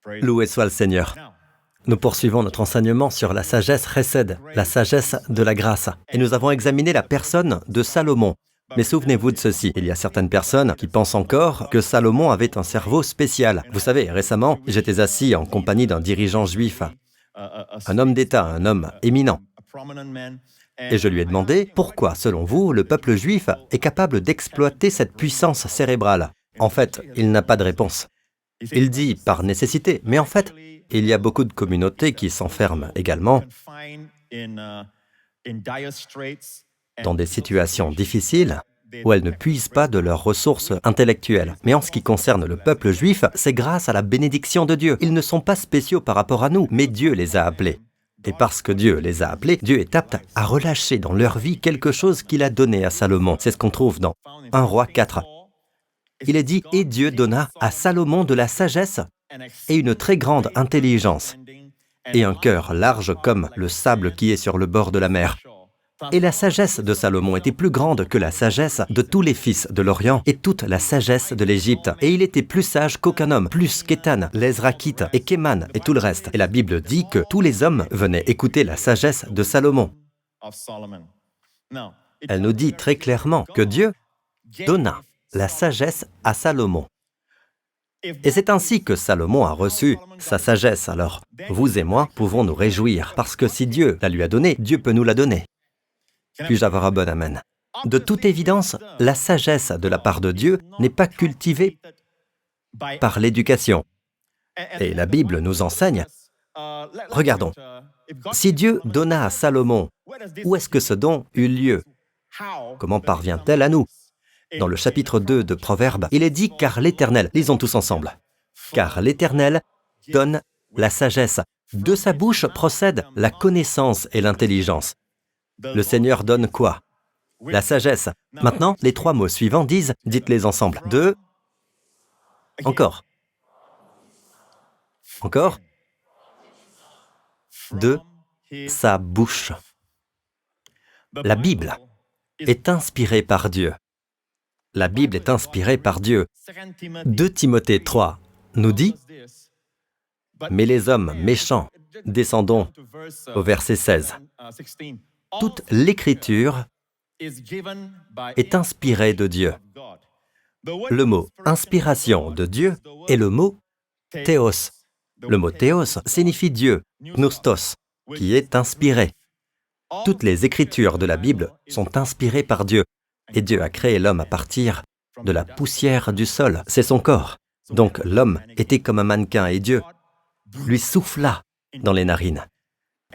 Loué soit le Seigneur. Nous poursuivons notre enseignement sur la sagesse Chesed, la sagesse de la grâce. Et nous avons examiné la personne de Salomon. Mais souvenez-vous de ceci, il y a certaines personnes qui pensent encore que Salomon avait un cerveau spécial. Vous savez, récemment, j'étais assis en compagnie d'un dirigeant juif, un homme d'État, un homme éminent. Et je lui ai demandé, pourquoi, selon vous, le peuple juif est capable d'exploiter cette puissance cérébrale? En fait, il n'a pas de réponse. Il dit par nécessité, mais en fait, il y a beaucoup de communautés qui s'enferment également dans des situations difficiles où elles ne puisent pas de leurs ressources intellectuelles. Mais en ce qui concerne le peuple juif, c'est grâce à la bénédiction de Dieu. Ils ne sont pas spéciaux par rapport à nous, mais Dieu les a appelés. Et parce que Dieu les a appelés, Dieu est apte à relâcher dans leur vie quelque chose qu'il a donné à Salomon. C'est ce qu'on trouve dans 1 Roi 4. Il est dit « Et Dieu donna à Salomon de la sagesse et une très grande intelligence, et un cœur large comme le sable qui est sur le bord de la mer. » Et la sagesse de Salomon était plus grande que la sagesse de tous les fils de l'Orient et toute la sagesse de l'Égypte. Et il était plus sage qu'aucun homme, plus qu'Étan, l'Ezrakite et qu'Éman et tout le reste. Et la Bible dit que tous les hommes venaient écouter la sagesse de Salomon. Elle nous dit très clairement que Dieu donna la sagesse à Salomon. Et c'est ainsi que Salomon a reçu sa sagesse. Alors, vous et moi pouvons nous réjouir, parce que si Dieu la lui a donnée, Dieu peut nous la donner. Puis-je avoir un bon amen? De toute évidence, la sagesse de la part de Dieu n'est pas cultivée par l'éducation. Et la Bible nous enseigne, regardons, si Dieu donna à Salomon, où est-ce que ce don eut lieu? Comment parvient-elle à nous? Dans le chapitre 2 de Proverbes, il est dit « Car l'Éternel », lisons tous ensemble, « Car l'Éternel donne la sagesse, de sa bouche procède la connaissance et l'intelligence. » Le Seigneur donne quoi? La sagesse. Maintenant, les trois mots suivants disent, dites-les ensemble, de... Encore. Encore. De sa bouche. La Bible est inspirée par Dieu. La Bible est inspirée par Dieu. 2 Timothée 3 nous dit, « Mais les hommes méchants, descendons au verset 16. Toute l'Écriture est inspirée de Dieu. » Le mot « inspiration de Dieu » est le mot « théos ». Le mot « théos » signifie Dieu, gnostos, qui est inspiré. Toutes les Écritures de la Bible sont inspirées par Dieu. Et Dieu a créé l'homme à partir de la poussière du sol. C'est son corps. Donc l'homme était comme un mannequin et Dieu lui souffla dans les narines.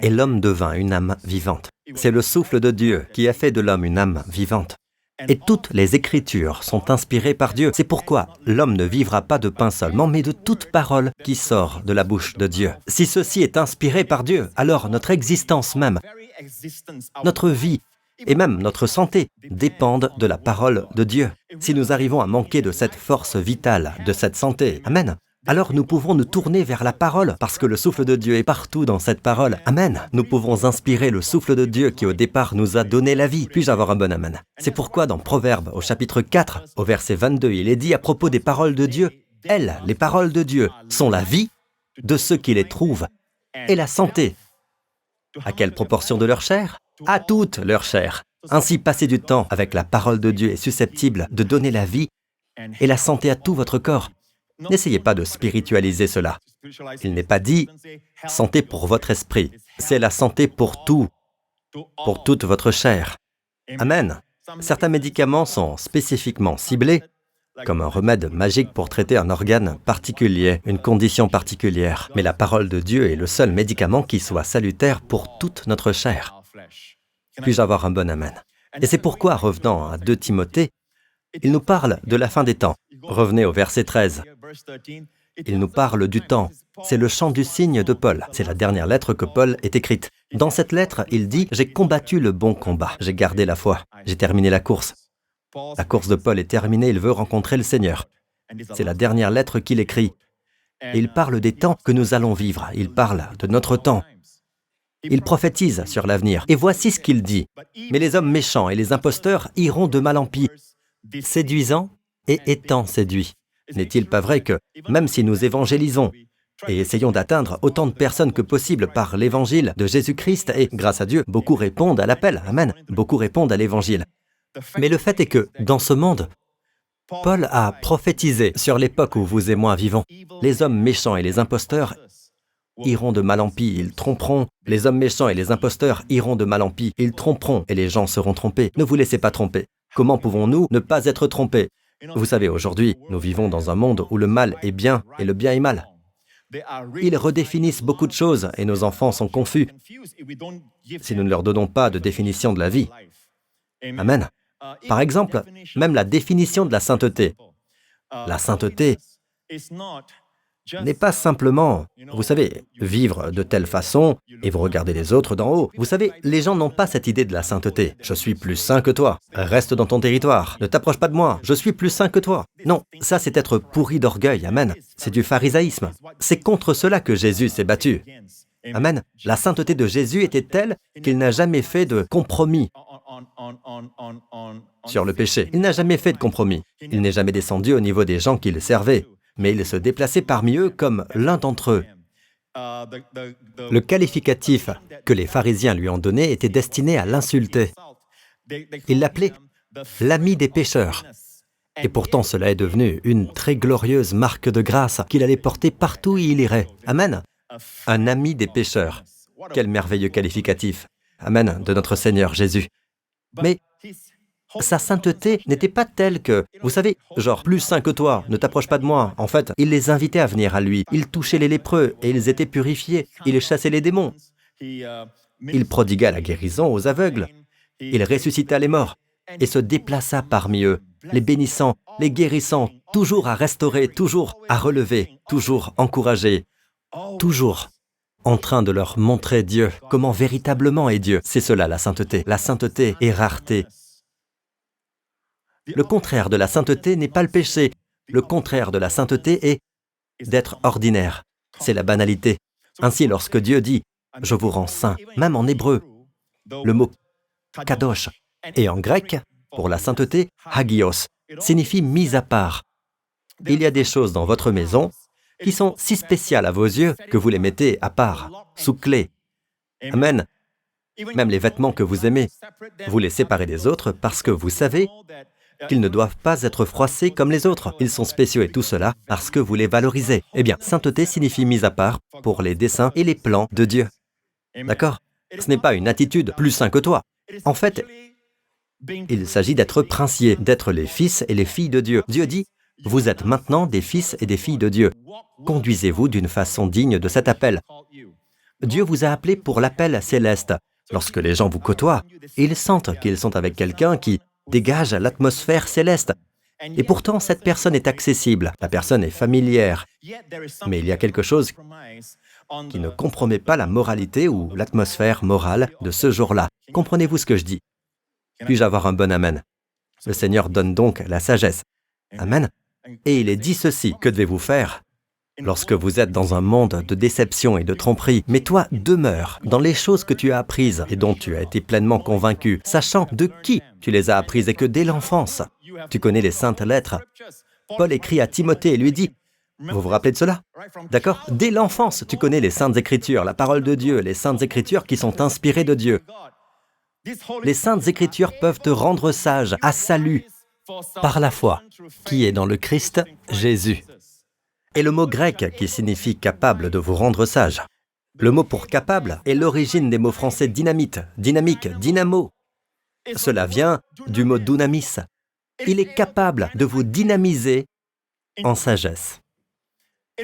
Et l'homme devint une âme vivante. C'est le souffle de Dieu qui a fait de l'homme une âme vivante. Et toutes les Écritures sont inspirées par Dieu. C'est pourquoi l'homme ne vivra pas de pain seulement, mais de toute parole qui sort de la bouche de Dieu. Si ceci est inspiré par Dieu, alors notre existence même, notre vie, et même notre santé dépendent de la parole de Dieu. Si nous arrivons à manquer de cette force vitale, de cette santé, amen, alors nous pouvons nous tourner vers la parole, parce que le souffle de Dieu est partout dans cette parole, amen. Nous pouvons inspirer le souffle de Dieu qui au départ nous a donné la vie. Puis-je avoir un bon amen? C'est pourquoi dans Proverbes, au chapitre 4, au verset 22, il est dit à propos des paroles de Dieu, « Elles, les paroles de Dieu, sont la vie de ceux qui les trouvent, et la santé. » À quelle proportion de leur chair? À toute leur chair. Ainsi, passer du temps avec la parole de Dieu est susceptible de donner la vie et la santé à tout votre corps. N'essayez pas de spiritualiser cela. Il n'est pas dit « santé pour votre esprit », c'est la santé pour tout, pour toute votre chair. Amen. Certains médicaments sont spécifiquement ciblés comme un remède magique pour traiter un organe particulier, une condition particulière. Mais la parole de Dieu est le seul médicament qui soit salutaire pour toute notre chair. Puis-je avoir un bon amen? Et c'est pourquoi, revenant à 2 Timothée, il nous parle de la fin des temps. Revenez au verset 13. Il nous parle du temps. C'est le chant du cygne de Paul. C'est la dernière lettre que Paul ait écrite. Dans cette lettre, il dit « J'ai combattu le bon combat. J'ai gardé la foi. J'ai terminé la course. » La course de Paul est terminée, il veut rencontrer le Seigneur. C'est la dernière lettre qu'il écrit. Et il parle des temps que nous allons vivre. Il parle de notre temps. Il prophétise sur l'avenir. Et voici ce qu'il dit. « Mais les hommes méchants et les imposteurs iront de mal en pis, séduisant et étant séduits. » N'est-il pas vrai que, même si nous évangélisons, et essayons d'atteindre autant de personnes que possible par l'évangile de Jésus-Christ et, grâce à Dieu, beaucoup répondent à l'appel. Amen. Beaucoup répondent à l'évangile. Mais le fait est que, dans ce monde, Paul a prophétisé sur l'époque où vous et moi vivons. Les hommes méchants et les imposteurs iront de mal en pis, ils tromperont. Les hommes méchants et les imposteurs iront de mal en pis, ils tromperont et les gens seront trompés. Ne vous laissez pas tromper. Comment pouvons-nous ne pas être trompés? Vous savez, aujourd'hui, nous vivons dans un monde où le mal est bien et le bien est mal. Ils redéfinissent beaucoup de choses et nos enfants sont confus si nous ne leur donnons pas de définition de la vie. Amen. Par exemple, même la définition de la sainteté. La sainteté n'est pas simplement, vous savez, vivre de telle façon et vous regardez les autres d'en haut. Vous savez, les gens n'ont pas cette idée de la sainteté. Je suis plus saint que toi. Reste dans ton territoire. Ne t'approche pas de moi. Je suis plus saint que toi. Non, ça c'est être pourri d'orgueil. Amen. C'est du pharisaïsme. C'est contre cela que Jésus s'est battu. Amen. La sainteté de Jésus était telle qu'il n'a jamais fait de compromis sur le péché. Il n'a jamais fait de compromis. Il n'est jamais descendu au niveau des gens qu'il servait, mais il se déplaçait parmi eux comme l'un d'entre eux. Le qualificatif que les pharisiens lui ont donné était destiné à l'insulter. Il l'appelait « l'ami des pécheurs ». Et pourtant, cela est devenu une très glorieuse marque de grâce qu'il allait porter partout où il irait. Amen. Un ami des pécheurs. Quel merveilleux qualificatif. Amen, de notre Seigneur Jésus. Mais sa sainteté n'était pas telle que, vous savez, genre, plus saint que toi, ne t'approche pas de moi. En fait, il les invitait à venir à lui. Il touchait les lépreux et ils étaient purifiés. Il chassait les démons. Il prodigua la guérison aux aveugles. Il ressuscita les morts et se déplaça parmi eux, les bénissant, les guérissant, toujours à restaurer, toujours à relever, toujours encourager, toujours en train de leur montrer Dieu, comment véritablement est Dieu. C'est cela la sainteté. La sainteté est rareté. Le contraire de la sainteté n'est pas le péché. Le contraire de la sainteté est d'être ordinaire. C'est la banalité. Ainsi, lorsque Dieu dit « je vous rends saint », même en hébreu, le mot « kadosh » et en grec, pour la sainteté, « hagios » signifie « mis à part ». Il y a des choses dans votre maison qui sont si spéciales à vos yeux que vous les mettez à part, sous clé. Amen. Même les vêtements que vous aimez, vous les séparez des autres parce que vous savez qu'ils ne doivent pas être froissés comme les autres. Ils sont spéciaux et tout cela parce que vous les valorisez. Eh bien, sainteté signifie mise à part pour les desseins et les plans de Dieu. D'accord? Ce n'est pas une attitude plus saint que toi. En fait, il s'agit d'être princier, d'être les fils et les filles de Dieu. Dieu dit, vous êtes maintenant des fils et des filles de Dieu. Conduisez-vous d'une façon digne de cet appel. Dieu vous a appelé pour l'appel céleste. Lorsque les gens vous côtoient, ils sentent qu'ils sont avec quelqu'un qui dégage l'atmosphère céleste. Et pourtant, cette personne est accessible, la personne est familière. Mais il y a quelque chose qui ne compromet pas la moralité ou l'atmosphère morale de ce jour-là. Comprenez-vous ce que je dis? Puis-je avoir un bon amen? Le Seigneur donne donc la sagesse. Amen. Et il est dit ceci, que devez-vous faire lorsque vous êtes dans un monde de déception et de tromperie? Mais toi, demeure dans les choses que tu as apprises et dont tu as été pleinement convaincu, sachant de qui tu les as apprises et que dès l'enfance, tu connais les saintes lettres. Paul écrit à Timothée et lui dit, vous vous rappelez de cela? D'accord? Dès l'enfance, tu connais les saintes écritures, la parole de Dieu, les saintes écritures qui sont inspirées de Dieu. Les saintes écritures peuvent te rendre sage, à salut, par la foi, qui est dans le Christ Jésus. Et le mot grec qui signifie « capable » de vous rendre sage. Le mot pour « capable » est l'origine des mots français « dynamite »,« dynamique »,« dynamo ». Cela vient du mot « dunamis ». Il est capable de vous dynamiser en sagesse.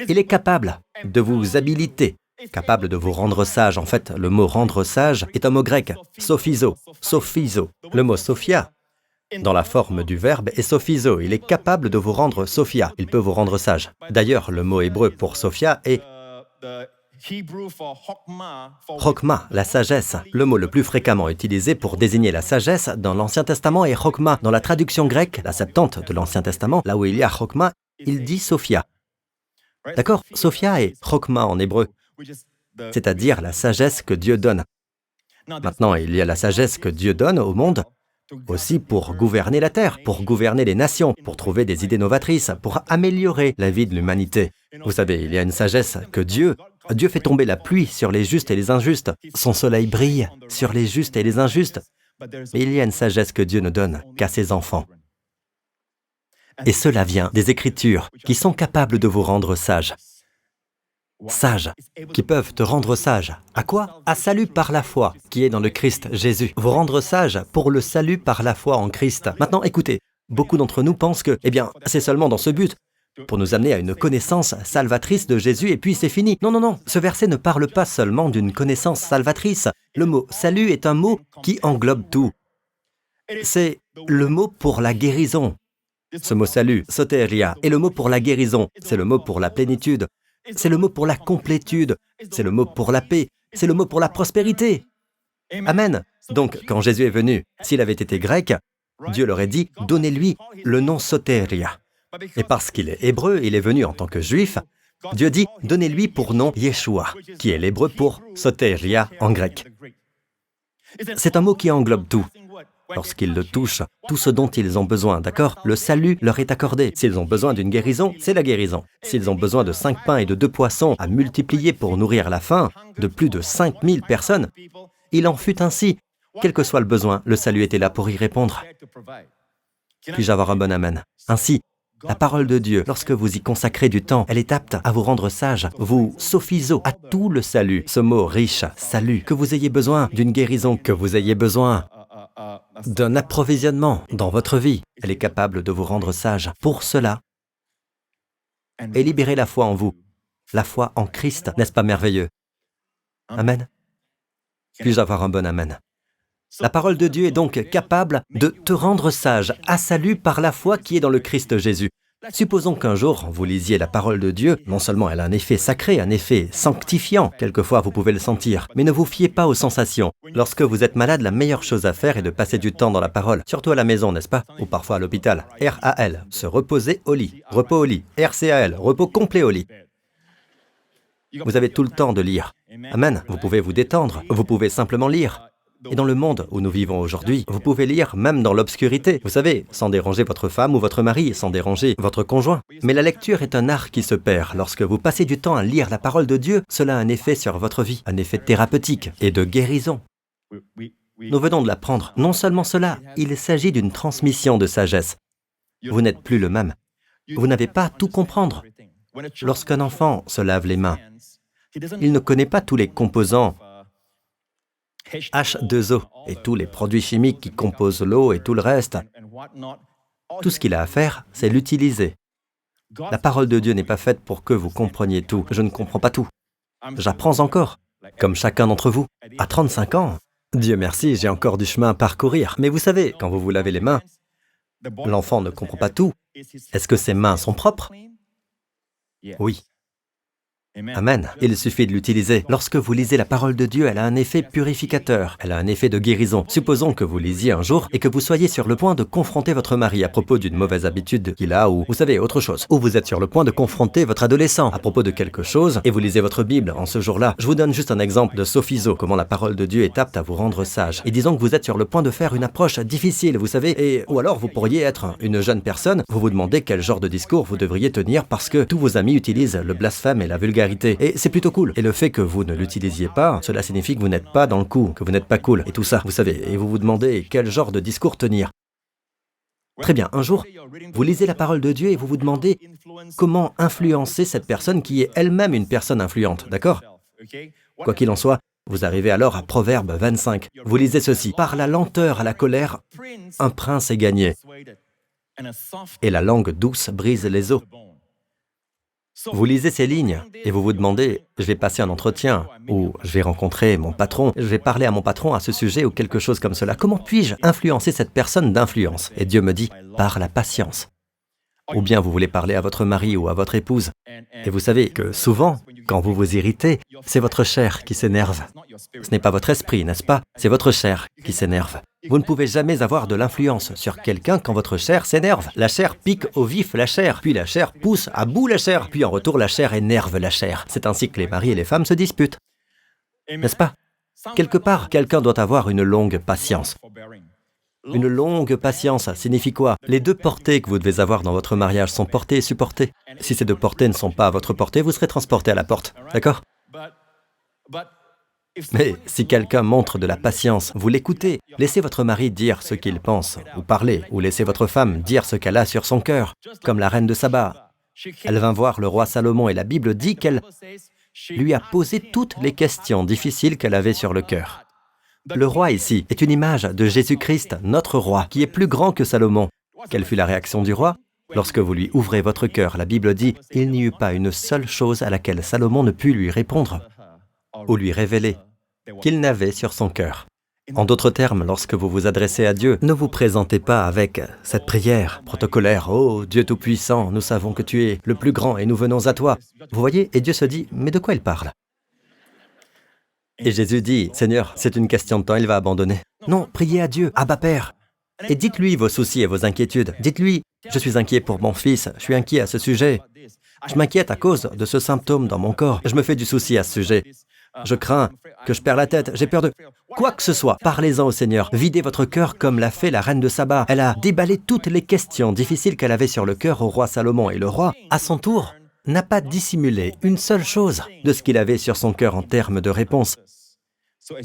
Il est capable de vous habiliter, capable de vous rendre sage. En fait, le mot « rendre sage » est un mot grec, « sophizo », « sophizo ». Le mot « sophia » dans la forme du verbe est sophizo. Il est capable de vous rendre sophia. Il peut vous rendre sage. D'ailleurs, le mot hébreu pour sophia est chokma, la sagesse. Le mot le plus fréquemment utilisé pour désigner la sagesse dans l'Ancien Testament est chokma. Dans la traduction grecque, la Septante de l'Ancien Testament, là où il y a chokma, il dit sophia. D'accord? Sophia est chokma en hébreu, c'est-à-dire la sagesse que Dieu donne. Maintenant, il y a la sagesse que Dieu donne au monde, aussi pour gouverner la terre, pour gouverner les nations, pour trouver des idées novatrices, pour améliorer la vie de l'humanité. Vous savez, il y a une sagesse que Dieu fait tomber la pluie sur les justes et les injustes. Son soleil brille sur les justes et les injustes. Mais il y a une sagesse que Dieu ne donne qu'à ses enfants. Et cela vient des Écritures qui sont capables de vous rendre sages. Sages, qui peuvent te rendre sage. À quoi? À salut par la foi, qui est dans le Christ Jésus. Vous rendre sage pour le salut par la foi en Christ. Maintenant, écoutez, beaucoup d'entre nous pensent que, c'est seulement dans ce but, pour nous amener à une connaissance salvatrice de Jésus, et puis c'est fini. Non, non, non, ce verset ne parle pas seulement d'une connaissance salvatrice. Le mot « salut » est un mot qui englobe tout. C'est le mot pour la guérison. Ce mot « salut », soteria, est le mot pour la guérison, c'est le mot pour la plénitude, c'est le mot pour la complétude, c'est le mot pour la paix, c'est le mot pour la prospérité. Amen. Donc, quand Jésus est venu, s'il avait été grec, Dieu leur a dit « donnez-lui le nom soteria ». Et parce qu'il est hébreu, il est venu en tant que juif, Dieu dit « donnez-lui pour nom Yeshua », qui est l'hébreu pour soteria en grec. C'est un mot qui englobe tout. Lorsqu'ils le touchent, tout ce dont ils ont besoin, d'accord? Le salut leur est accordé. S'ils ont besoin d'une guérison, c'est la guérison. S'ils ont besoin de 5 pains et de 2 poissons à multiplier pour nourrir la faim de plus de 5000 personnes, il en fut ainsi. Quel que soit le besoin, le salut était là pour y répondre. Puis-je avoir un bon amen? Ainsi, la parole de Dieu, lorsque vous y consacrez du temps, elle est apte à vous rendre sage, vous sophiso à tout le salut. Ce mot riche, salut, que vous ayez besoin d'une guérison, que vous ayez besoin d'un approvisionnement dans votre vie, elle est capable de vous rendre sage. Pour cela, et libérer la foi en vous, la foi en Christ, n'est-ce pas merveilleux? Amen. Puis-je avoir un bon amen? La parole de Dieu est donc capable de te rendre sage, à salut par la foi qui est dans le Christ Jésus. Supposons qu'un jour, vous lisiez la parole de Dieu, non seulement elle a un effet sacré, un effet sanctifiant, quelquefois vous pouvez le sentir, mais ne vous fiez pas aux sensations. Lorsque vous êtes malade, la meilleure chose à faire est de passer du temps dans la parole, surtout à la maison, n'est-ce pas? Ou parfois à l'hôpital. R-A-L, se reposer au lit, repos au lit. R-C-A-L, repos complet au lit. Vous avez tout le temps de lire. Amen. Vous pouvez vous détendre, vous pouvez simplement lire. Et dans le monde où nous vivons aujourd'hui, vous pouvez lire même dans l'obscurité. Vous savez, sans déranger votre femme ou votre mari, sans déranger votre conjoint. Mais la lecture est un art qui se perd. Lorsque vous passez du temps à lire la parole de Dieu, cela a un effet sur votre vie, un effet thérapeutique et de guérison. Nous venons de l'apprendre. Non seulement cela, il s'agit d'une transmission de sagesse. Vous n'êtes plus le même. Vous n'avez pas à tout comprendre. Lorsqu'un enfant se lave les mains, il ne connaît pas tous les composants H2O et tous les produits chimiques qui composent l'eau et tout le reste. Tout ce qu'il a à faire, c'est l'utiliser. La parole de Dieu n'est pas faite pour que vous compreniez tout. Je ne comprends pas tout. J'apprends encore, comme chacun d'entre vous. À 35 ans, Dieu merci, j'ai encore du chemin à parcourir. Mais vous savez, quand vous vous lavez les mains, l'enfant ne comprend pas tout. Est-ce que ses mains sont propres? Oui. Amen. Il suffit de l'utiliser. Lorsque vous lisez la parole de Dieu, elle a un effet purificateur, elle a un effet de guérison. Supposons que vous lisiez un jour et que vous soyez sur le point de confronter votre mari à propos d'une mauvaise habitude qu'il a ou, vous savez, autre chose. Ou vous êtes sur le point de confronter votre adolescent à propos de quelque chose et vous lisez votre Bible en ce jour-là. Je vous donne juste un exemple de sophiso, comment la parole de Dieu est apte à vous rendre sage. Et disons que vous êtes sur le point de faire une approche difficile, vous savez, ou alors vous pourriez être une jeune personne, vous vous demandez quel genre de discours vous devriez tenir parce que tous vos amis utilisent le blasphème et la vulgarité. Et c'est plutôt cool. Et le fait que vous ne l'utilisiez pas, cela signifie que vous n'êtes pas dans le coup, que vous n'êtes pas cool, et tout ça, vous savez. Et vous vous demandez quel genre de discours tenir. Très bien, un jour, vous lisez la parole de Dieu et vous vous demandez comment influencer cette personne qui est elle-même une personne influente, d'accord? Quoi qu'il en soit, vous arrivez alors à Proverbe 25. Vous lisez ceci. « Par la lenteur à la colère, un prince est gagné, et la langue douce brise les os. » Vous lisez ces lignes et vous vous demandez, je vais passer un entretien, ou je vais rencontrer mon patron, je vais parler à mon patron à ce sujet ou quelque chose comme cela. Comment puis-je influencer cette personne d'influence? Et Dieu me dit, par la patience. Ou bien vous voulez parler à votre mari ou à votre épouse. Et vous savez que souvent, quand vous vous irritez, c'est votre chair qui s'énerve. Ce n'est pas votre esprit, n'est-ce pas? C'est votre chair qui s'énerve. Vous ne pouvez jamais avoir de l'influence sur quelqu'un quand votre chair s'énerve. La chair pique au vif la chair, puis la chair pousse à bout la chair, puis en retour la chair énerve la chair. C'est ainsi que les maris et les femmes se disputent. N'est-ce pas? Quelque part, quelqu'un doit avoir une longue patience. Une longue patience signifie quoi? Les deux portées que vous devez avoir dans votre mariage sont portées et supportées. Si ces deux portées ne sont pas à votre portée, vous serez transporté à la porte, d'accord? Mais si quelqu'un montre de la patience, vous l'écoutez. Laissez votre mari dire ce qu'il pense, ou parler, ou laissez votre femme dire ce qu'elle a sur son cœur, comme la reine de Saba. Elle vint voir le roi Salomon et la Bible dit qu'elle lui a posé toutes les questions difficiles qu'elle avait sur le cœur. Le roi ici est une image de Jésus-Christ, notre roi, qui est plus grand que Salomon. Quelle fut la réaction du roi? Lorsque vous lui ouvrez votre cœur, la Bible dit « Il n'y eut pas une seule chose à laquelle Salomon ne put lui répondre ou lui révéler qu'il n'avait sur son cœur. » En d'autres termes, lorsque vous vous adressez à Dieu, ne vous présentez pas avec cette prière protocolaire « Oh, Dieu Tout-Puissant, nous savons que tu es le plus grand et nous venons à toi. » Vous voyez, et Dieu se dit « Mais de quoi il parle ?» Et Jésus dit « Seigneur, c'est une question de temps, il va abandonner. » Non, priez à Dieu, Abba Père. Et dites-lui vos soucis et vos inquiétudes. Dites-lui « Je suis inquiet pour mon fils, je suis inquiet à ce sujet. Je m'inquiète à cause de ce symptôme dans mon corps. Je me fais du souci à ce sujet. Je crains que je perds la tête, j'ai peur de... » Quoi que ce soit, parlez-en au Seigneur. Videz votre cœur comme l'a fait la reine de Saba. Elle a déballé toutes les questions difficiles qu'elle avait sur le cœur au roi Salomon. Et le roi, à son tour, n'a pas dissimulé une seule chose de ce qu'il avait sur son cœur en termes de réponse.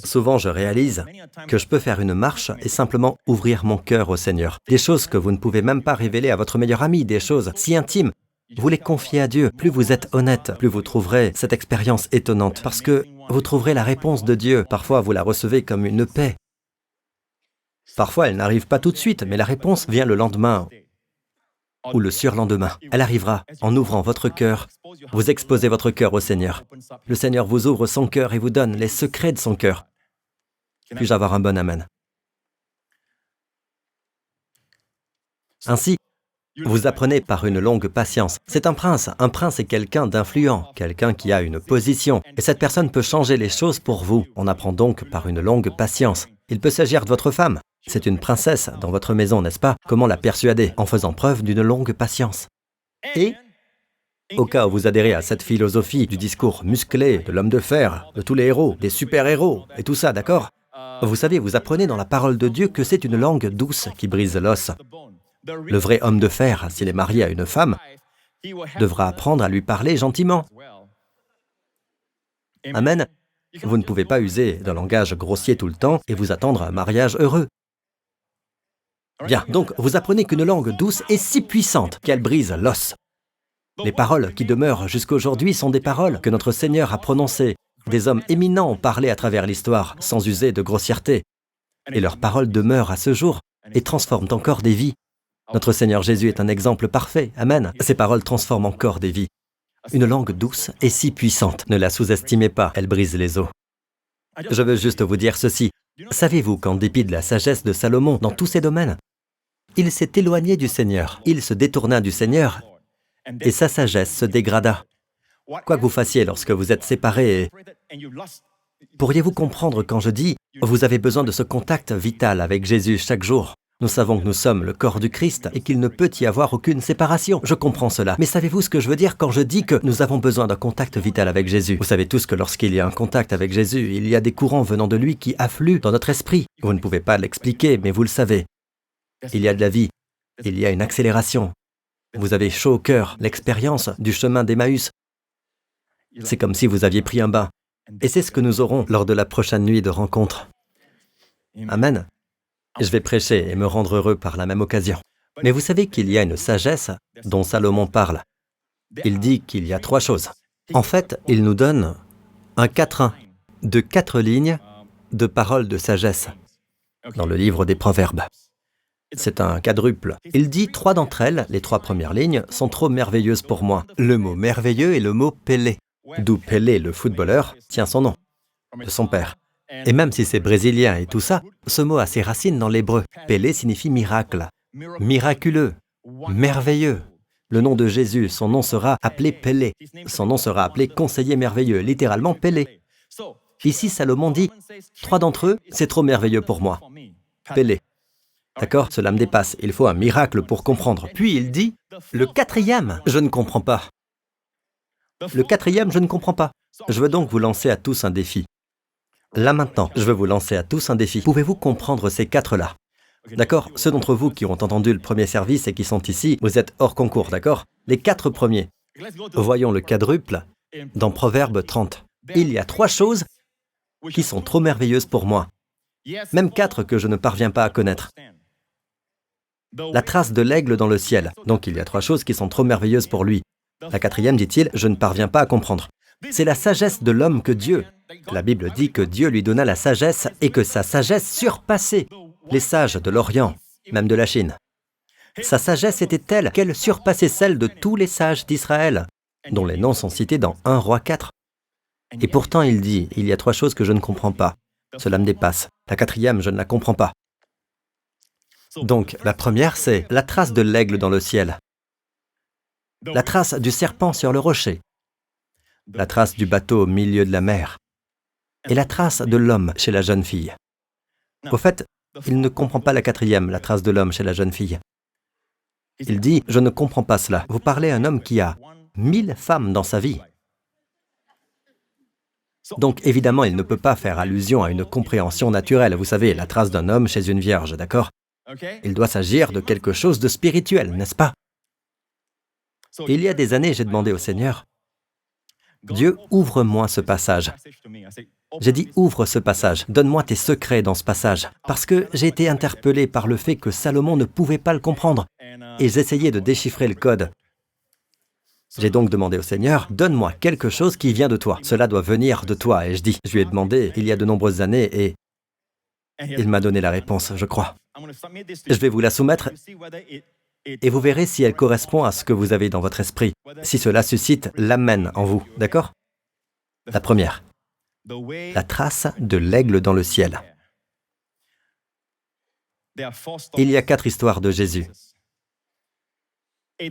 Souvent, je réalise que je peux faire une marche et simplement ouvrir mon cœur au Seigneur. Des choses que vous ne pouvez même pas révéler à votre meilleur ami, des choses si intimes. Vous les confiez à Dieu. Plus vous êtes honnête, plus vous trouverez cette expérience étonnante, parce que vous trouverez la réponse de Dieu. Parfois, vous la recevez comme une paix. Parfois, elle n'arrive pas tout de suite, mais la réponse vient le lendemain ou le surlendemain. Elle arrivera en ouvrant votre cœur. Vous exposez votre cœur au Seigneur. Le Seigneur vous ouvre son cœur et vous donne les secrets de son cœur. Puis-je avoir un bon amen? Ainsi, vous apprenez par une longue patience. C'est un prince. Un prince est quelqu'un d'influent, quelqu'un qui a une position. Et cette personne peut changer les choses pour vous. On apprend donc par une longue patience. Il peut s'agir de votre femme. C'est une princesse dans votre maison, n'est-ce pas? Comment la persuader? En faisant preuve d'une longue patience. Et, au cas où vous adhérez à cette philosophie du discours musclé, de l'homme de fer, de tous les héros, des super-héros, et tout ça, d'accord? Vous savez, vous apprenez dans la parole de Dieu que c'est une langue douce qui brise l'os. Le vrai homme de fer, s'il est marié à une femme, devra apprendre à lui parler gentiment. Amen. Vous ne pouvez pas user d'un langage grossier tout le temps et vous attendre à un mariage heureux. Bien, donc vous apprenez qu'une langue douce est si puissante qu'elle brise l'os. Les paroles qui demeurent jusqu'aujourd'hui sont des paroles que notre Seigneur a prononcées. Des hommes éminents ont parlé à travers l'histoire, sans user de grossièreté. Et leurs paroles demeurent à ce jour et transforment encore des vies. Notre Seigneur Jésus est un exemple parfait. Amen. Ces paroles transforment encore des vies. Une langue douce est si puissante. Ne la sous-estimez pas, elle brise les os. Je veux juste vous dire ceci. Savez-vous qu'en dépit de la sagesse de Salomon dans tous ces domaines, il s'est éloigné du Seigneur, il se détourna du Seigneur, et sa sagesse se dégrada. Quoi que vous fassiez lorsque vous êtes séparés, pourriez-vous comprendre quand je dis « Vous avez besoin de ce contact vital avec Jésus chaque jour ». Nous savons que nous sommes le corps du Christ et qu'il ne peut y avoir aucune séparation. Je comprends cela. Mais savez-vous ce que je veux dire quand je dis que nous avons besoin d'un contact vital avec Jésus? Vous savez tous que lorsqu'il y a un contact avec Jésus, il y a des courants venant de lui qui affluent dans notre esprit. Vous ne pouvez pas l'expliquer, mais vous le savez. Il y a de la vie. Il y a une accélération. Vous avez chaud au cœur, l'expérience du chemin d'Emmaüs. C'est comme si vous aviez pris un bain. Et c'est ce que nous aurons lors de la prochaine nuit de rencontre. Amen. Je vais prêcher et me rendre heureux par la même occasion. Mais vous savez qu'il y a une sagesse dont Salomon parle. Il dit qu'il y a 3 choses. En fait, il nous donne un 4-1 de 4 lignes de paroles de sagesse dans le livre des Proverbes. C'est un quadruple. Il dit 3 d'entre elles, les 3 premières lignes, sont trop merveilleuses pour moi. Le mot merveilleux est le mot Pelé, d'où Pelé, le footballeur, tient son nom, de son père. Et même si c'est brésilien et tout ça, ce mot a ses racines dans l'hébreu. Pelé signifie miracle, miraculeux, merveilleux. Le nom de Jésus, son nom sera appelé Pelé. Son nom sera appelé conseiller merveilleux, littéralement Pelé. Ici, Salomon dit, 3 d'entre eux, c'est trop merveilleux pour moi. Pelé. D'accord? Cela me dépasse. Il faut un miracle pour comprendre. Puis il dit, le 4e, je ne comprends pas. Le 4e, je ne comprends pas. Je veux donc vous lancer à tous un défi. Là maintenant, je veux vous lancer à tous un défi. Pouvez-vous comprendre ces 4-là? D'accord? Ceux d'entre vous qui ont entendu le premier service et qui sont ici, vous êtes hors concours, d'accord? Les 4 premiers. Voyons le quadruple dans Proverbe 30. Il y a 3 choses qui sont trop merveilleuses pour moi, même 4 que je ne parviens pas à connaître. La trace de l'aigle dans le ciel. Donc il y a 3 choses qui sont trop merveilleuses pour lui. La 4e, dit-il, je ne parviens pas à comprendre. C'est la sagesse de l'homme que Dieu. La Bible dit que Dieu lui donna la sagesse et que sa sagesse surpassait les sages de l'Orient, même de la Chine. Sa sagesse était telle qu'elle surpassait celle de tous les sages d'Israël, dont les noms sont cités dans 1 Roi 4. Et pourtant il dit, il y a 3 choses que je ne comprends pas. Cela me dépasse. La 4e, je ne la comprends pas. Donc, la première, c'est la trace de l'aigle dans le ciel, la trace du serpent sur le rocher, la trace du bateau au milieu de la mer, et la trace de l'homme chez la jeune fille. Au fait, il ne comprend pas la 4e, la trace de l'homme chez la jeune fille. Il dit, je ne comprends pas cela. Vous parlez à un homme qui a 1000 femmes dans sa vie. Donc évidemment, il ne peut pas faire allusion à une compréhension naturelle. Vous savez, la trace d'un homme chez une vierge, d'accord? Il doit s'agir de quelque chose de spirituel, n'est-ce pas? Et il y a des années, j'ai demandé au Seigneur, Dieu, ouvre-moi ce passage. J'ai dit, ouvre ce passage, donne-moi tes secrets dans ce passage, parce que j'ai été interpellé par le fait que Salomon ne pouvait pas le comprendre, et j'essayais de déchiffrer le code. J'ai donc demandé au Seigneur, donne-moi quelque chose qui vient de toi, cela doit venir de toi, et je lui ai demandé il y a de nombreuses années, et il m'a donné la réponse, je crois. Je vais vous la soumettre, et vous verrez si elle correspond à ce que vous avez dans votre esprit, si cela suscite l'amen en vous, d'accord? La première, la trace de l'aigle dans le ciel. Il y a 4 histoires de Jésus.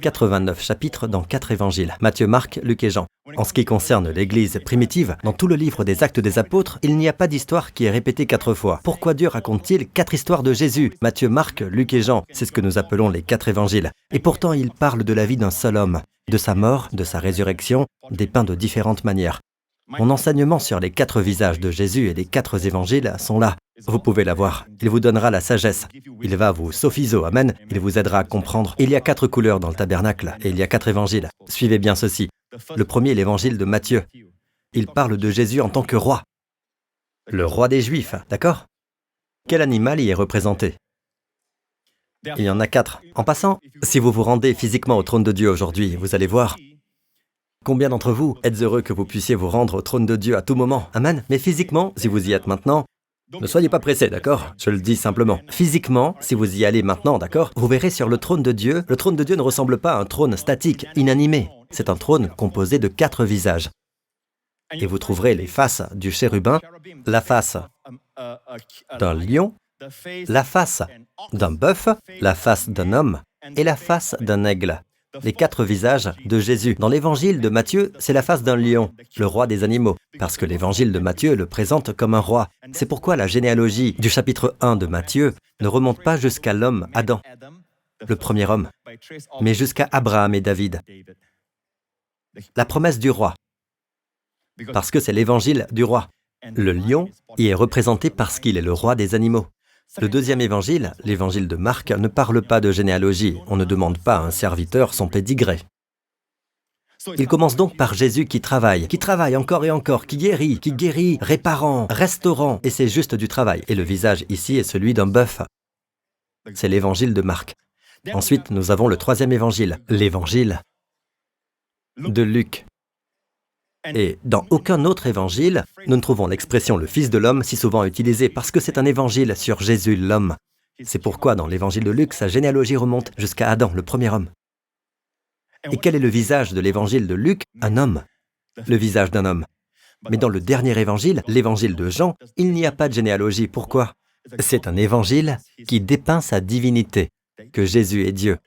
89 chapitres dans 4 évangiles, Matthieu, Marc, Luc et Jean. En ce qui concerne l'Église primitive, dans tout le livre des Actes des Apôtres, il n'y a pas d'histoire qui est répétée 4 fois. Pourquoi Dieu raconte-t-il 4 histoires de Jésus? Matthieu, Marc, Luc et Jean, c'est ce que nous appelons les 4 évangiles. Et pourtant, il parle de la vie d'un seul homme, de sa mort, de sa résurrection, dépeint de différentes manières. Mon enseignement sur les 4 visages de Jésus et les 4 évangiles sont là. Vous pouvez la voir. Il vous donnera la sagesse. Il va vous sophiso, amen. Il vous aidera à comprendre. Il y a 4 couleurs dans le tabernacle et il y a 4 évangiles. Suivez bien ceci. Le premier est l'évangile de Matthieu. Il parle de Jésus en tant que roi. Le roi des Juifs, d'accord? Quel animal y est représenté? Il y en a 4. En passant, si vous vous rendez physiquement au trône de Dieu aujourd'hui, vous allez voir. Combien d'entre vous êtes heureux que vous puissiez vous rendre au trône de Dieu à tout moment? Amen. Mais physiquement, si vous y êtes maintenant, ne soyez pas pressés, d'accord? Je le dis simplement. Physiquement, si vous y allez maintenant, d'accord? Vous verrez sur le trône de Dieu ne ressemble pas à un trône statique, inanimé. C'est un trône composé de 4 visages. Et vous trouverez les faces du chérubin, la face d'un lion, la face d'un bœuf, la face d'un homme et la face d'un aigle. Les 4 visages de Jésus. Dans l'évangile de Matthieu, c'est la face d'un lion, le roi des animaux, parce que l'évangile de Matthieu le présente comme un roi. C'est pourquoi la généalogie du chapitre 1 de Matthieu ne remonte pas jusqu'à l'homme Adam, le premier homme, mais jusqu'à Abraham et David. La promesse du roi, parce que c'est l'évangile du roi. Le lion y est représenté parce qu'il est le roi des animaux. Le deuxième évangile, l'évangile de Marc, ne parle pas de généalogie. On ne demande pas à un serviteur son pédigré. Il commence donc par Jésus qui travaille encore et encore, qui guérit, réparant, restaurant, et c'est juste du travail. Et le visage ici est celui d'un bœuf. C'est l'évangile de Marc. Ensuite, nous avons le troisième évangile, l'évangile de Luc. Et dans aucun autre évangile, nous ne trouvons l'expression « le Fils de l'homme » si souvent utilisée, parce que c'est un évangile sur Jésus, l'homme. C'est pourquoi dans l'évangile de Luc, sa généalogie remonte jusqu'à Adam, le premier homme. Et quel est le visage de l'évangile de Luc? Un homme. Le visage d'un homme. Mais dans le dernier évangile, l'évangile de Jean, il n'y a pas de généalogie. Pourquoi? C'est un évangile qui dépeint sa divinité, que Jésus est Dieu.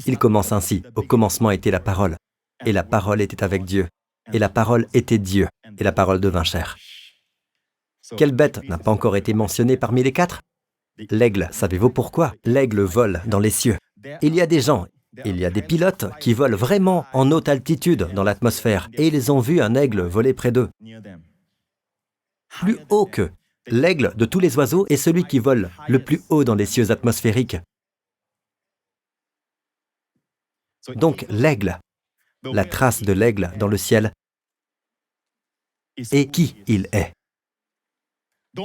Il commence ainsi. Au commencement était la parole, et la parole était avec Dieu. Et la parole était Dieu, et la parole devint chair. Quelle bête n'a pas encore été mentionnée parmi les 4? L'aigle, savez-vous pourquoi? L'aigle vole dans les cieux. Il y a des gens, il y a des pilotes qui volent vraiment en haute altitude dans l'atmosphère, et ils ont vu un aigle voler près d'eux. Plus haut qu'eux. L'aigle de tous les oiseaux est celui qui vole le plus haut dans les cieux atmosphériques. Donc l'aigle, la trace de l'aigle dans le ciel, est qui il est.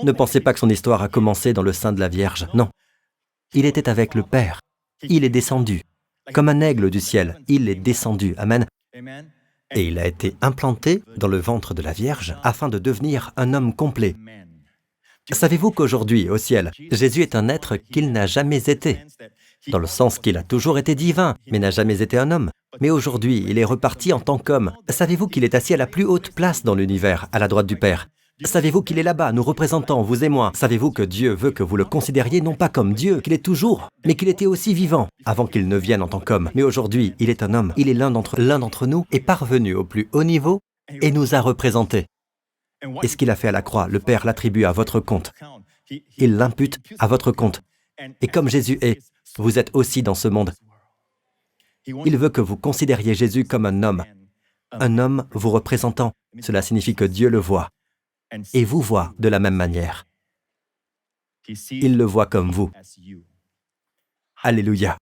Ne pensez pas que son histoire a commencé dans le sein de la Vierge, non. Il était avec le Père. Il est descendu. Comme un aigle du ciel, il est descendu. Amen. Et il a été implanté dans le ventre de la Vierge afin de devenir un homme complet. Savez-vous qu'aujourd'hui, au ciel, Jésus est un être qu'il n'a jamais été, dans le sens qu'il a toujours été divin, mais n'a jamais été un homme. Mais aujourd'hui, il est reparti en tant qu'homme. Savez-vous qu'il est assis à la plus haute place dans l'univers, à la droite du Père? Savez-vous qu'il est là-bas, nous représentant, vous et moi? Savez-vous que Dieu veut que vous le considériez non pas comme Dieu, qu'il est toujours, mais qu'il était aussi vivant, avant qu'il ne vienne en tant qu'homme. Mais aujourd'hui, il est un homme, il est l'un d'entre nous, est parvenu au plus haut niveau et nous a représentés. Et ce qu'il a fait à la croix, le Père l'attribue à votre compte. Il l'impute à votre compte. Et comme Jésus est, vous êtes aussi dans ce monde. Il veut que vous considériez Jésus comme un homme vous représentant. Cela signifie que Dieu le voit et vous voit de la même manière. Il le voit comme vous. Alléluia.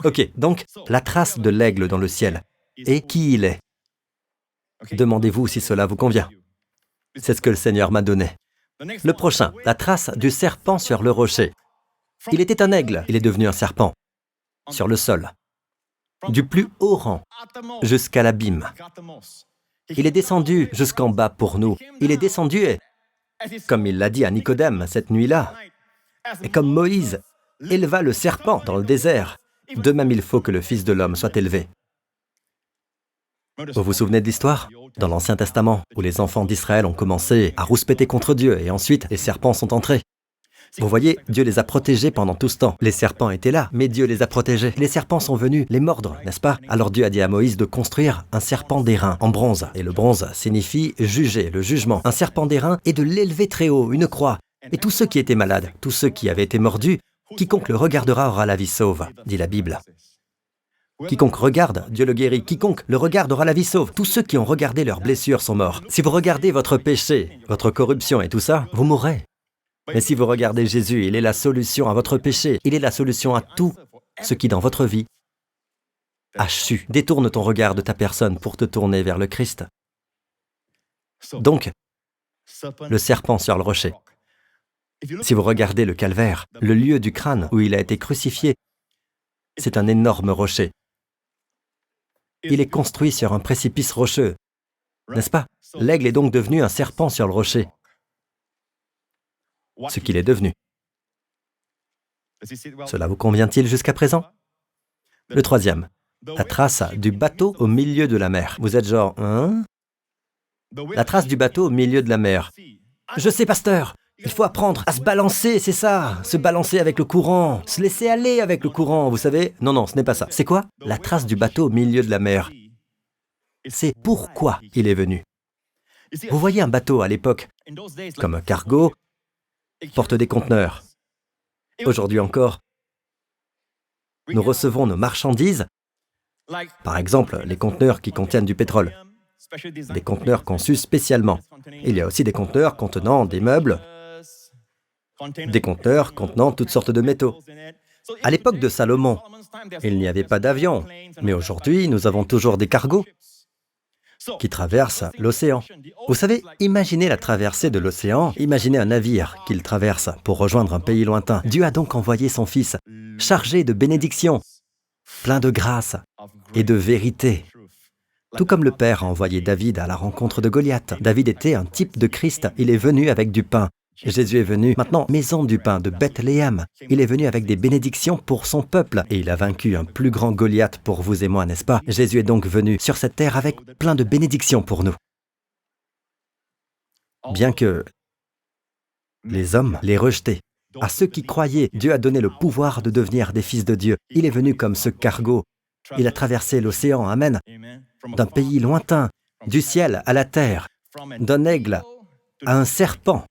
Ok, donc, la trace de l'aigle dans le ciel et qui il est. Demandez-vous si cela vous convient. C'est ce que le Seigneur m'a donné. Le prochain, la trace du serpent sur le rocher. Il était un aigle, il est devenu un serpent, sur le sol, du plus haut rang jusqu'à l'abîme. Il est descendu jusqu'en bas pour nous. Il est descendu et, comme il l'a dit à Nicodème cette nuit-là, et comme Moïse éleva le serpent dans le désert, de même il faut que le Fils de l'homme soit élevé. Vous vous souvenez de l'histoire? Dans l'Ancien Testament, où les enfants d'Israël ont commencé à rouspéter contre Dieu, et ensuite les serpents sont entrés. Vous voyez, Dieu les a protégés pendant tout ce temps. Les serpents étaient là, mais Dieu les a protégés. Les serpents sont venus les mordre, n'est-ce pas? Alors Dieu a dit à Moïse de construire un serpent d'airain en bronze. Et le bronze signifie juger, le jugement. Un serpent d'airain et de l'élever très haut, une croix. Et tous ceux qui étaient malades, tous ceux qui avaient été mordus, quiconque le regardera aura la vie sauve, dit la Bible. Quiconque regarde, Dieu le guérit. Quiconque le regarde aura la vie sauve. Tous ceux qui ont regardé leurs blessures sont morts. Si vous regardez votre péché, votre corruption et tout ça, vous mourrez. Mais si vous regardez Jésus, il est la solution à votre péché. Il est la solution à tout ce qui dans votre vie a chu. Détourne ton regard de ta personne pour te tourner vers le Christ. Donc, le serpent sur le rocher. Si vous regardez le calvaire, le lieu du crâne où il a été crucifié, c'est un énorme rocher. Il est construit sur un précipice rocheux, n'est-ce pas? L'aigle est donc devenu un serpent sur le rocher. Ce qu'il est devenu. Cela vous convient-il jusqu'à présent? Le troisième, la trace du bateau au milieu de la mer. Vous êtes genre, hein? La trace du bateau au milieu de la mer. Je sais, pasteur, il faut apprendre à se balancer, c'est ça, se balancer avec le courant, se laisser aller avec le courant, vous savez? Non, non, ce n'est pas ça. C'est quoi? La trace du bateau au milieu de la mer. C'est pourquoi il est venu. Vous voyez un bateau à l'époque, comme un cargo, porte des conteneurs. Aujourd'hui encore, nous recevons nos marchandises, par exemple les conteneurs qui contiennent du pétrole, des conteneurs conçus spécialement. Il y a aussi des conteneurs contenant des meubles, des conteneurs contenant toutes sortes de métaux. À l'époque de Salomon, il n'y avait pas d'avion, mais aujourd'hui, nous avons toujours des cargos qui traversent l'océan. Vous savez, imaginez la traversée de l'océan, imaginez un navire qu'il traverse pour rejoindre un pays lointain. Dieu a donc envoyé son Fils, chargé de bénédictions, plein de grâce et de vérité. Tout comme le Père a envoyé David à la rencontre de Goliath. David était un type de Christ, il est venu avec du pain. Jésus est venu, maintenant, maison du pain de Bethléem. Il est venu avec des bénédictions pour son peuple et il a vaincu un plus grand Goliath pour vous et moi, n'est-ce pas? Jésus est donc venu sur cette terre avec plein de bénédictions pour nous. Bien que les hommes l'aient rejeté, à ceux qui croyaient, Dieu a donné le pouvoir de devenir des fils de Dieu. Il est venu comme ce cargo. Il a traversé l'océan, amen, d'un pays lointain, du ciel à la terre, d'un aigle à un serpent.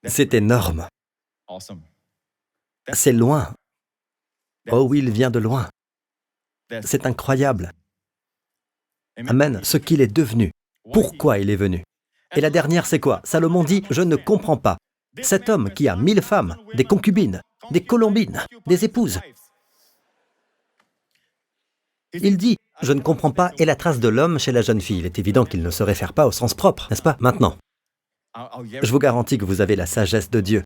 C'est énorme. C'est loin. Oh oui, il vient de loin. C'est incroyable. Amen, ce qu'il est devenu. Pourquoi il est venu? Et la dernière, c'est quoi? Salomon dit, je ne comprends pas. Cet homme qui a 1000 femmes, des concubines, des colombines, des épouses. Il dit, je ne comprends pas, et la trace de l'homme chez la jeune fille. Il est évident qu'il ne se réfère pas au sens propre, n'est-ce pas? Maintenant, je vous garantis que vous avez la sagesse de Dieu.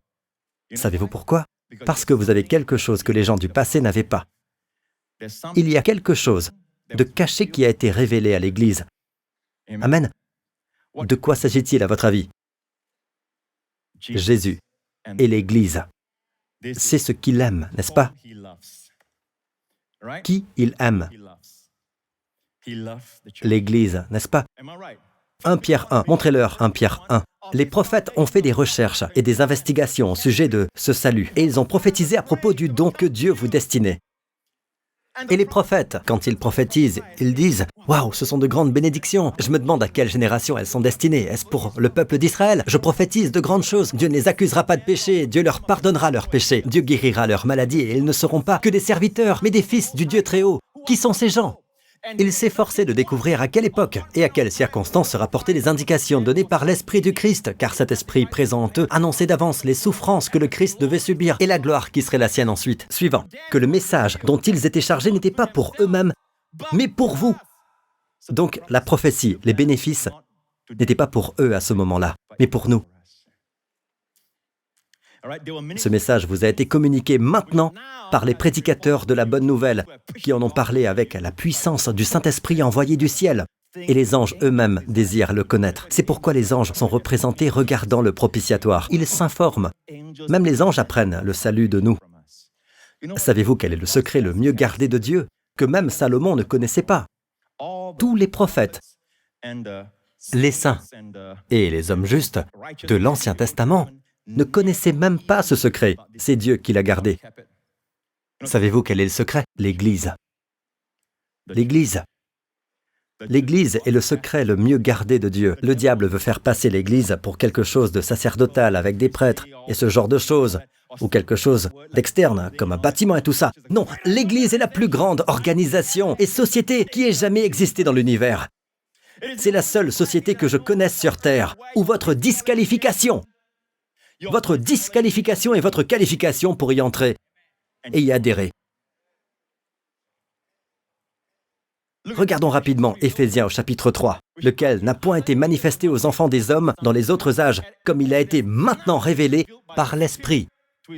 Savez-vous pourquoi? Parce que vous avez quelque chose que les gens du passé n'avaient pas. Il y a quelque chose de caché qui a été révélé à l'Église. Amen. De quoi s'agit-il à votre avis? Jésus et l'Église. C'est ce qu'il aime, n'est-ce pas? Qui il aime? L'Église, n'est-ce pas? 1 Pierre 1, montrez-leur 1 Pierre 1. Les prophètes ont fait des recherches et des investigations au sujet de ce salut, et ils ont prophétisé à propos du don que Dieu vous destinait. Et les prophètes, quand ils prophétisent, ils disent « Waouh, ce sont de grandes bénédictions. Je me demande à quelle génération elles sont destinées. Est-ce pour le peuple d'Israël? Je prophétise de grandes choses. Dieu ne les accusera pas de péché. Dieu leur pardonnera leurs péchés. Dieu guérira leurs maladies et ils ne seront pas que des serviteurs, mais des fils du Dieu très haut. Qui sont ces gens ?» Il s'efforçait de découvrir à quelle époque et à quelles circonstances se rapportaient les indications données par l'Esprit du Christ, car cet Esprit présent en eux annonçait d'avance les souffrances que le Christ devait subir et la gloire qui serait la sienne ensuite. Suivant, que le message dont ils étaient chargés n'était pas pour eux-mêmes, mais pour vous. Donc la prophétie, les bénéfices, n'étaient pas pour eux à ce moment-là, mais pour nous. Ce message vous a été communiqué maintenant par les prédicateurs de la bonne nouvelle, qui en ont parlé avec la puissance du Saint-Esprit envoyé du ciel. Et les anges eux-mêmes désirent le connaître. C'est pourquoi les anges sont représentés regardant le propitiatoire. Ils s'informent. Même les anges apprennent le salut de nous. Savez-vous quel est le secret le mieux gardé de Dieu, que même Salomon ne connaissait pas? Tous les prophètes, les saints et les hommes justes de l'Ancien Testament ne connaissaient même pas ce secret. C'est Dieu qui l'a gardé. Savez-vous quel est le secret? L'Église. L'Église. L'Église est le secret le mieux gardé de Dieu. Le diable veut faire passer l'Église pour quelque chose de sacerdotal avec des prêtres et ce genre de choses, ou quelque chose d'externe, comme un bâtiment et tout ça. Non, l'Église est la plus grande organisation et société qui ait jamais existé dans l'univers. C'est la seule société que je connaisse sur Terre où votre disqualification et votre qualification pour y entrer et y adhérer. Regardons rapidement Éphésiens au chapitre 3, lequel n'a point été manifesté aux enfants des hommes dans les autres âges, comme il a été maintenant révélé par l'Esprit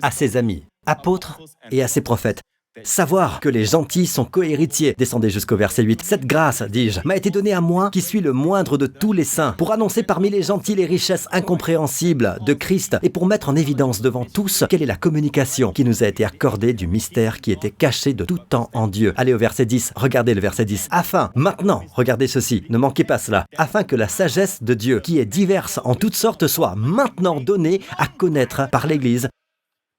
à ses amis, apôtres et à ses prophètes. Savoir que les gentils sont cohéritiers. Descendez jusqu'au verset 8. Cette grâce, dis-je, m'a été donnée à moi, qui suis le moindre de tous les saints, pour annoncer parmi les gentils les richesses incompréhensibles de Christ et pour mettre en évidence devant tous quelle est la communication qui nous a été accordée du mystère qui était caché de tout temps en Dieu. Allez au verset 10, regardez le verset 10. Afin, maintenant, regardez ceci, ne manquez pas cela, afin que la sagesse de Dieu, qui est diverse en toutes sortes, soit maintenant donnée à connaître par l'Église,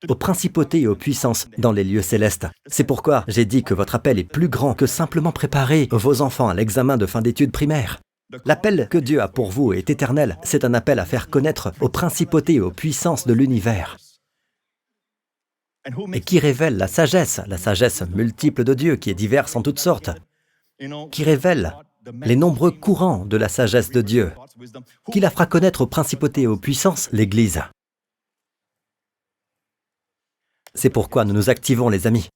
aux principautés et aux puissances dans les lieux célestes. C'est pourquoi j'ai dit que votre appel est plus grand que simplement préparer vos enfants à l'examen de fin d'études primaires. L'appel que Dieu a pour vous est éternel. C'est un appel à faire connaître aux principautés et aux puissances de l'univers et qui révèle la sagesse multiple de Dieu qui est diverse en toutes sortes, qui révèle les nombreux courants de la sagesse de Dieu, qui la fera connaître aux principautés et aux puissances, l'Église. C'est pourquoi nous nous activons, les amis.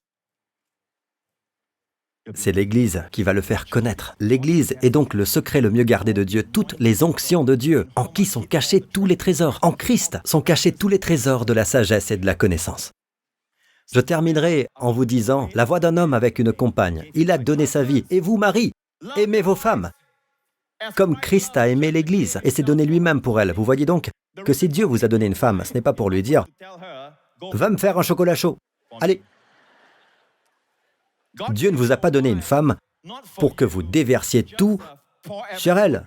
C'est l'Église qui va le faire connaître. L'Église est donc le secret le mieux gardé de Dieu, toutes les onctions de Dieu, en qui sont cachés tous les trésors. En Christ sont cachés tous les trésors de la sagesse et de la connaissance. Je terminerai en vous disant, la voix d'un homme avec une compagne. Il a donné sa vie. Et vous, Marie, aimez vos femmes, comme Christ a aimé l'Église et s'est donné lui-même pour elle. Vous voyez donc que si Dieu vous a donné une femme, ce n'est pas pour lui dire « Va me faire un chocolat chaud. Allez. » Dieu ne vous a pas donné une femme pour que vous déversiez tout sur elle.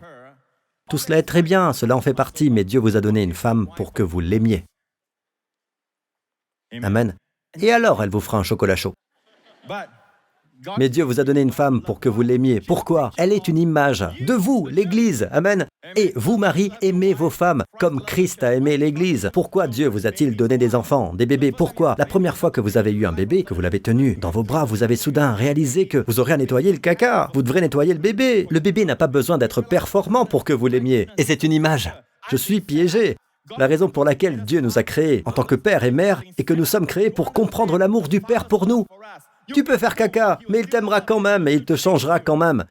Tout cela est très bien, cela en fait partie, mais Dieu vous a donné une femme pour que vous l'aimiez. Amen. Et alors, elle vous fera un chocolat chaud. Mais Dieu vous a donné une femme pour que vous l'aimiez. Pourquoi? Elle est une image de vous, l'Église. Amen. Et vous, Marie, aimez vos femmes comme Christ a aimé l'Église. Pourquoi Dieu vous a-t-il donné des enfants, des bébés? Pourquoi? La première fois que vous avez eu un bébé, que vous l'avez tenu dans vos bras, vous avez soudain réalisé que vous aurez à nettoyer le caca. Vous devrez nettoyer le bébé. Le bébé n'a pas besoin d'être performant pour que vous l'aimiez. Et c'est une image. Je suis piégé. La raison pour laquelle Dieu nous a créés en tant que père et mère est que nous sommes créés pour comprendre l'amour du Père pour nous. Tu peux faire caca, mais il t'aimera quand même et il te changera quand même.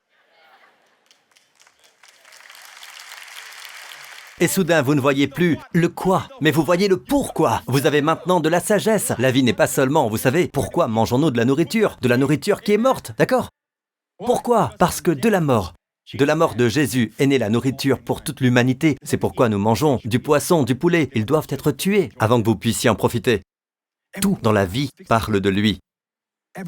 Et soudain, vous ne voyez plus le quoi, mais vous voyez le pourquoi. Vous avez maintenant de la sagesse. La vie n'est pas seulement, vous savez, pourquoi mangeons-nous de la nourriture qui est morte, d'accord? Pourquoi? Parce que de la mort de Jésus est née la nourriture pour toute l'humanité. C'est pourquoi nous mangeons du poisson, du poulet. Ils doivent être tués avant que vous puissiez en profiter. Tout dans la vie parle de lui.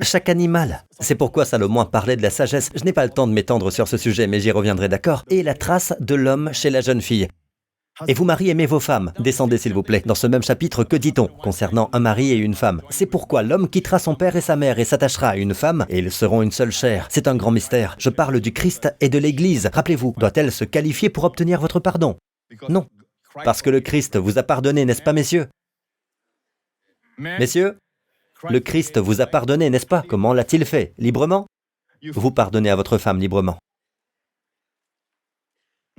Chaque animal. C'est pourquoi Salomon parlait de la sagesse. Je n'ai pas le temps de m'étendre sur ce sujet, mais j'y reviendrai, d'accord? Et la trace de l'homme chez la jeune fille. Et vous, maris, aimez vos femmes. Descendez, s'il vous plaît. Dans ce même chapitre, que dit-on concernant un mari et une femme? C'est pourquoi l'homme quittera son père et sa mère et s'attachera à une femme, et ils seront une seule chair. C'est un grand mystère. Je parle du Christ et de l'Église. Rappelez-vous, doit-elle se qualifier pour obtenir votre pardon? Non. Parce que le Christ vous a pardonné, n'est-ce pas, messieurs? Messieurs, le Christ vous a pardonné, n'est-ce pas? Comment l'a-t-il fait? Librement? Vous pardonnez à votre femme librement.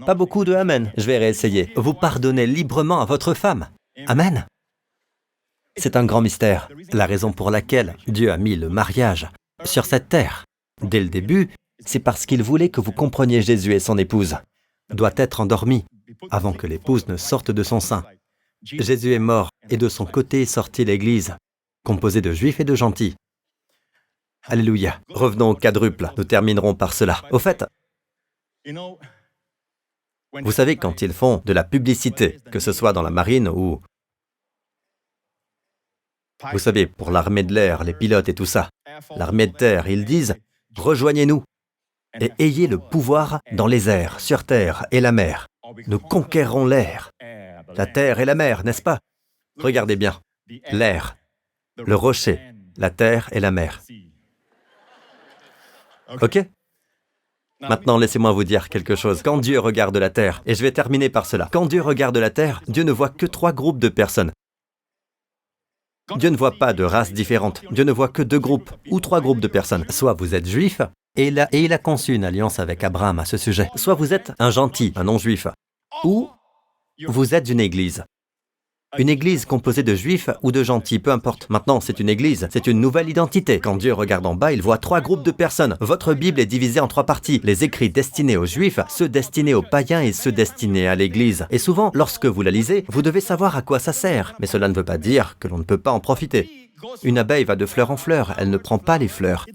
Pas beaucoup de amen. Je vais réessayer. Vous pardonnez librement à votre femme. Amen. C'est un grand mystère. La raison pour laquelle Dieu a mis le mariage sur cette terre, dès le début, c'est parce qu'il voulait que vous compreniez Jésus et son épouse. Doit être endormi avant que l'épouse ne sorte de son sein. Jésus est mort et de son côté est sortie l'Église, composée de juifs et de gentils. Alléluia. Revenons au quadruple. Nous terminerons par cela. Au fait, vous savez, quand ils font de la publicité, que ce soit dans la marine ou, vous savez, pour l'armée de l'air, les pilotes et tout ça, l'armée de terre, ils disent « Rejoignez-nous et ayez le pouvoir dans les airs, sur terre et la mer. Nous conquérons l'air, la terre et la mer, n'est-ce pas? Regardez bien, l'air, le rocher, la terre et la mer. Ok? Maintenant, laissez-moi vous dire quelque chose. Quand Dieu regarde la terre, et je vais terminer par cela, quand Dieu regarde la terre, Dieu ne voit que 3 groupes de personnes. Dieu ne voit pas de races différentes. Dieu ne voit que 2 groupes, ou 3 groupes de personnes. Soit vous êtes juif, et il a conçu une alliance avec Abraham à ce sujet. Soit vous êtes un gentil, un non-juif, ou vous êtes une église. Une église composée de juifs ou de gentils, peu importe. Maintenant, c'est une église, c'est une nouvelle identité. Quand Dieu regarde en bas, il voit 3 groupes de personnes. Votre Bible est divisée en 3 parties. Les écrits destinés aux juifs, ceux destinés aux païens et ceux destinés à l'église. Et souvent, lorsque vous la lisez, vous devez savoir à quoi ça sert. Mais cela ne veut pas dire que l'on ne peut pas en profiter. Une abeille va de fleur en fleur, elle ne prend pas les fleurs.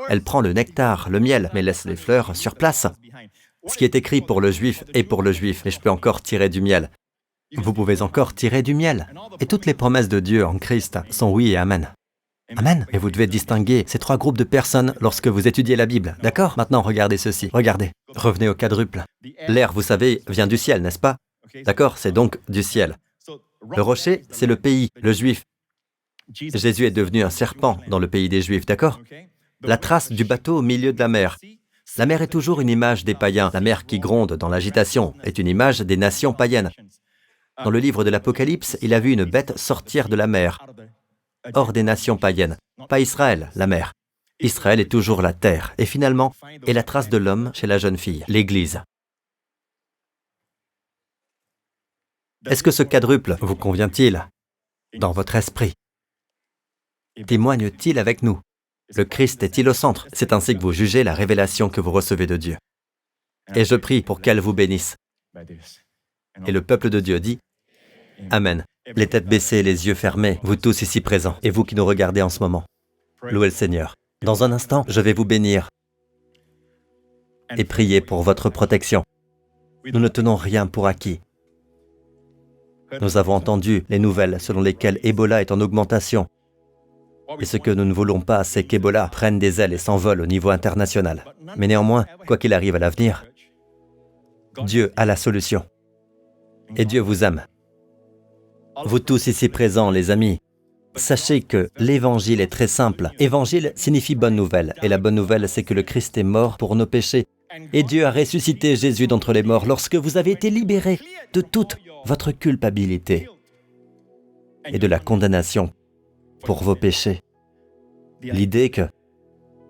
Elle prend le nectar, le miel, mais laisse les fleurs sur place. Ce qui est écrit pour le juif est pour le juif, et je peux encore tirer du miel. Vous pouvez encore tirer du miel. Et toutes les promesses de Dieu en Christ sont oui et amen. Amen. Et vous devez distinguer ces 3 groupes de personnes lorsque vous étudiez la Bible. D'accord? Maintenant, regardez ceci. Regardez. Revenez au quadruple. L'air, vous savez, vient du ciel, n'est-ce pas? D'accord? C'est donc du ciel. Le rocher, c'est le pays, le juif. Jésus est devenu un serpent dans le pays des Juifs, d'accord? La trace du bateau au milieu de la mer. La mer est toujours une image des païens. La mer qui gronde dans l'agitation est une image des nations païennes. Dans le livre de l'Apocalypse, il a vu une bête sortir de la mer, hors des nations païennes. Pas Israël, la mer. Israël est toujours la terre, et finalement, est la trace de l'homme chez la jeune fille, l'Église. Est-ce que ce quadruple vous convient-il dans votre esprit? Témoigne-t-il avec nous? Le Christ est-il au centre? C'est ainsi que vous jugez la révélation que vous recevez de Dieu. Et je prie pour qu'elle vous bénisse. Et le peuple de Dieu dit « Amen ». Les têtes baissées, les yeux fermés, vous tous ici présents, et vous qui nous regardez en ce moment, louez le Seigneur. Dans un instant, je vais vous bénir et prier pour votre protection. Nous ne tenons rien pour acquis. Nous avons entendu les nouvelles selon lesquelles Ebola est en augmentation. Et ce que nous ne voulons pas, c'est qu'Ebola prenne des ailes et s'envole au niveau international. Mais néanmoins, quoi qu'il arrive à l'avenir, Dieu a la solution. Et Dieu vous aime. Vous tous ici présents, les amis, sachez que l'évangile est très simple. Évangile signifie bonne nouvelle. Et la bonne nouvelle, c'est que le Christ est mort pour nos péchés. Et Dieu a ressuscité Jésus d'entre les morts lorsque vous avez été libérés de toute votre culpabilité et de la condamnation pour vos péchés. L'idée que,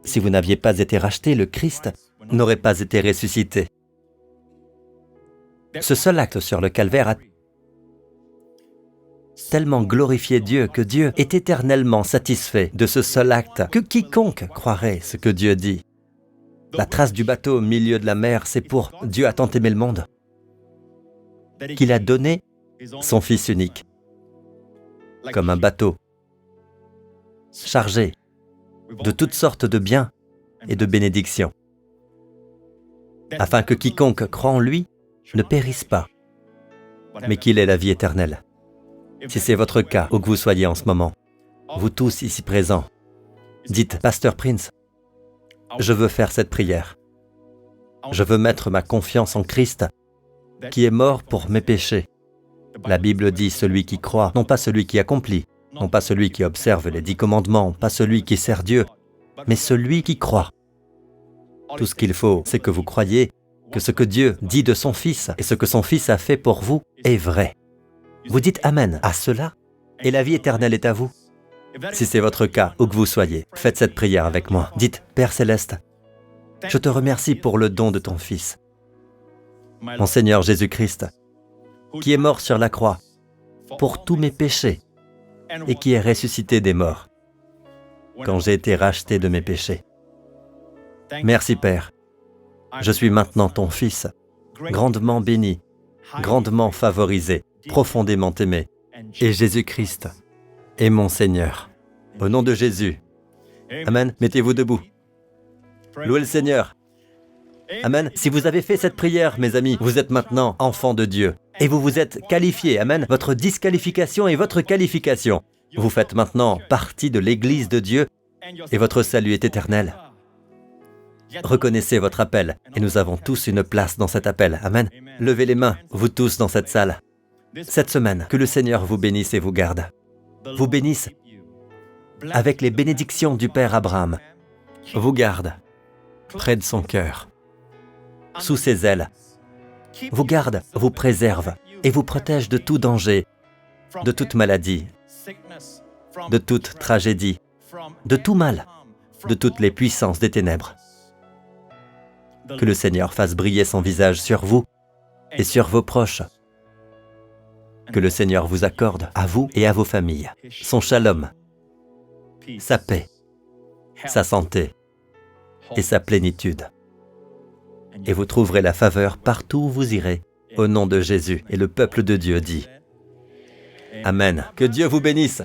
si vous n'aviez pas été racheté, le Christ n'aurait pas été ressuscité. Ce seul acte sur le calvaire a tellement glorifié Dieu que Dieu est éternellement satisfait de ce seul acte, que quiconque croirait ce que Dieu dit. La trace du bateau au milieu de la mer, c'est pour « Dieu a tant aimé le monde » qu'il a donné son Fils unique, comme un bateau chargé de toutes sortes de biens et de bénédictions, afin que quiconque croit en lui ne périsse pas, mais qu'il ait la vie éternelle. Si c'est votre cas, où que vous soyez en ce moment, vous tous ici présents, dites « Pasteur Prince, je veux faire cette prière. Je veux mettre ma confiance en Christ, qui est mort pour mes péchés. » La Bible dit « celui qui croit, non pas celui qui accomplit, non pas celui qui observe les 10 commandements, pas celui qui sert Dieu, mais celui qui croit. » Tout ce qu'il faut, c'est que vous croyiez que ce que Dieu dit de son Fils et ce que son Fils a fait pour vous est vrai. Vous dites « Amen » à cela, et la vie éternelle est à vous. Si c'est votre cas, où que vous soyez, faites cette prière avec moi. Dites « Père Céleste, je te remercie pour le don de ton Fils, mon Seigneur Jésus-Christ, qui est mort sur la croix pour tous mes péchés et qui est ressuscité des morts quand j'ai été racheté de mes péchés. Merci Père, je suis maintenant ton Fils, grandement béni, grandement favorisé, profondément aimé, et Jésus-Christ est mon Seigneur. Au nom de Jésus. Amen. Mettez-vous debout. Louez le Seigneur. Amen. Si vous avez fait cette prière, mes amis, vous êtes maintenant enfants de Dieu. Et vous vous êtes qualifiés. Amen. Votre disqualification est votre qualification. Vous faites maintenant partie de l'Église de Dieu et votre salut est éternel. Reconnaissez votre appel et nous avons tous une place dans cet appel. Amen. Levez les mains, vous tous dans cette salle. Cette semaine, que le Seigneur vous bénisse et vous garde. Vous bénisse avec les bénédictions du Père Abraham. Vous garde près de son cœur, sous ses ailes. Vous garde, vous préserve et vous protège de tout danger, de toute maladie, de toute tragédie, de tout mal, de toutes les puissances des ténèbres. Que le Seigneur fasse briller son visage sur vous et sur vos proches. Que le Seigneur vous accorde, à vous et à vos familles, son shalom, sa paix, sa santé et sa plénitude. Et vous trouverez la faveur partout où vous irez, au nom de Jésus. Et le peuple de Dieu dit Amen. Que Dieu vous bénisse.